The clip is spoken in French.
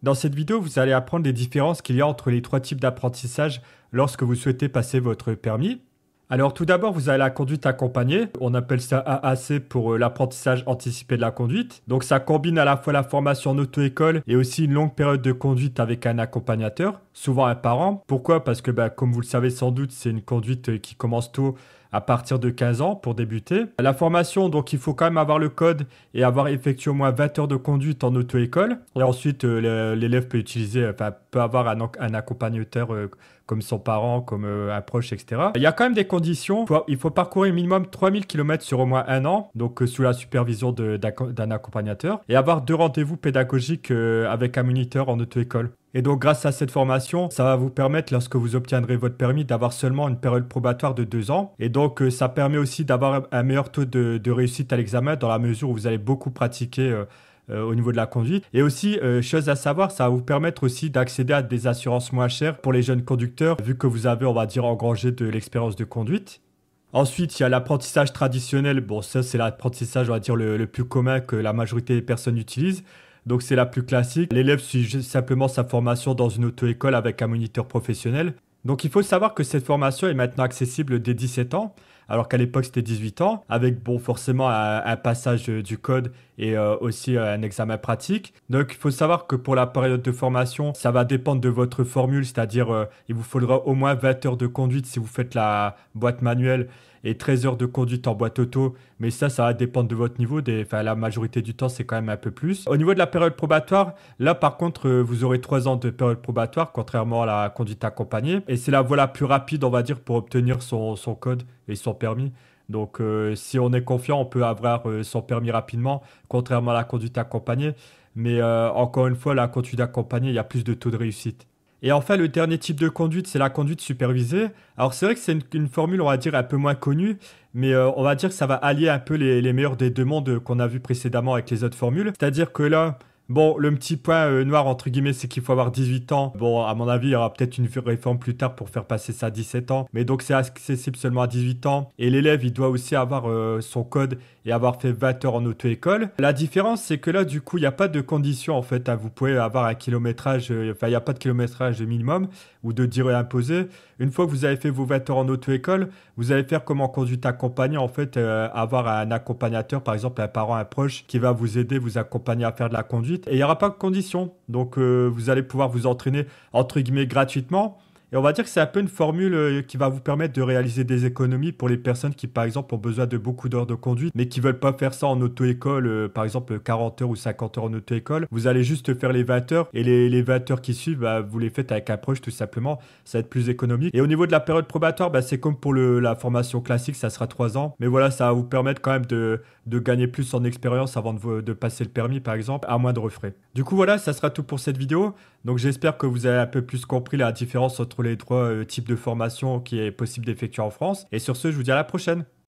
Dans cette vidéo, vous allez apprendre les différences qu'il y a entre les trois types d'apprentissage lorsque vous souhaitez passer votre permis. Alors tout d'abord, vous avez la conduite accompagnée. On appelle ça AAC pour l'apprentissage anticipé de la conduite. Donc ça combine à la fois la formation en auto-école et aussi une longue période de conduite avec un accompagnateur, souvent un parent. Pourquoi? Parce que comme vous le savez sans doute, c'est une conduite qui commence tôt à partir de 15 ans pour débuter. La formation, donc il faut quand même avoir le code et avoir effectué au moins 20 heures de conduite en auto-école. Et ensuite, l'élève peut utiliser, peut avoir un accompagnateur comme son parent, comme un proche, etc. Il y a quand même des conditions. Il faut parcourir minimum 3000 km sur au moins un an, donc sous la supervision d'un accompagnateur, et avoir 2 rendez-vous pédagogiques avec un moniteur en auto-école. Et donc, grâce à cette formation, ça va vous permettre, lorsque vous obtiendrez votre permis, d'avoir seulement une période probatoire de 2 ans. Et donc, ça permet aussi d'avoir un meilleur taux de réussite à l'examen dans la mesure où vous allez beaucoup pratiquer au niveau de la conduite. Et aussi, chose à savoir, ça va vous permettre aussi d'accéder à des assurances moins chères pour les jeunes conducteurs, vu que vous avez, on va dire, engrangé de l'expérience de conduite. Ensuite, il y a l'apprentissage traditionnel. Bon, ça, c'est l'apprentissage, on va dire, le plus commun que la majorité des personnes utilisent. Donc, c'est la plus classique. L'élève suit simplement sa formation dans une auto-école avec un moniteur professionnel. Donc, il faut savoir que cette formation est maintenant accessible dès 17 ans, alors qu'à l'époque, c'était 18 ans, avec, bon, forcément, un passage du code et aussi un examen pratique. Donc, il faut savoir que pour la période de formation, ça va dépendre de votre formule, c'est-à-dire, il vous faudra au moins 20 heures de conduite si vous faites la boîte manuelle et 13 heures de conduite en boîte auto. Mais ça va dépendre de votre niveau. La majorité du temps, c'est quand même un peu plus. Au niveau de la période probatoire, là, par contre, vous aurez 3 ans de période probatoire, contrairement à la conduite accompagnée. Et c'est la voie la plus rapide, on va dire, pour obtenir son code et son permis. Donc, si on est confiant, on peut avoir son permis rapidement, contrairement à la conduite accompagnée. Mais encore une fois, la conduite accompagnée, il y a plus de taux de réussite. Et enfin, le dernier type de conduite, c'est la conduite supervisée. Alors, c'est vrai que c'est une formule, on va dire, un peu moins connue, mais on va dire que ça va allier un peu les meilleurs des deux mondes qu'on a vu précédemment avec les autres formules. C'est-à-dire que là, bon, le petit point noir, entre guillemets, c'est qu'il faut avoir 18 ans. Bon, à mon avis, il y aura peut-être une réforme plus tard pour faire passer ça à 17 ans. Mais donc, c'est accessible seulement à 18 ans. Et l'élève, il doit aussi avoir son code et avoir fait 20 heures en auto-école. La différence, c'est que là, du coup, il n'y a pas de condition, en fait. Vous pouvez avoir un kilométrage, il n'y a pas de kilométrage minimum ou de durée imposée. Une fois que vous avez fait vos 20 heures en auto-école, vous allez faire comme en conduite accompagnée, en fait, avoir un accompagnateur, par exemple, un parent, un proche, qui va vous aider, vous accompagner à faire de la conduite. Et il n'y aura pas de condition. Donc, vous allez pouvoir vous entraîner, entre guillemets, gratuitement. Et on va dire que c'est un peu une formule qui va vous permettre de réaliser des économies pour les personnes qui, par exemple, ont besoin de beaucoup d'heures de conduite, mais qui veulent pas faire ça en auto-école, par exemple 40 heures ou 50 heures en auto-école. Vous allez juste faire les 20 heures et les 20 heures qui suivent, vous les faites avec un proche tout simplement. Ça va être plus économique. Et au niveau de la période probatoire, c'est comme pour la formation classique, ça sera 3 ans. Mais voilà, ça va vous permettre quand même de gagner plus en expérience avant de passer le permis, par exemple, à moindre frais. Du coup, voilà, ça sera tout pour cette vidéo. Donc, j'espère que vous avez un peu plus compris la différence entre les trois types de formation qui est possible d'effectuer en France. Et sur ce, je vous dis à la prochaine.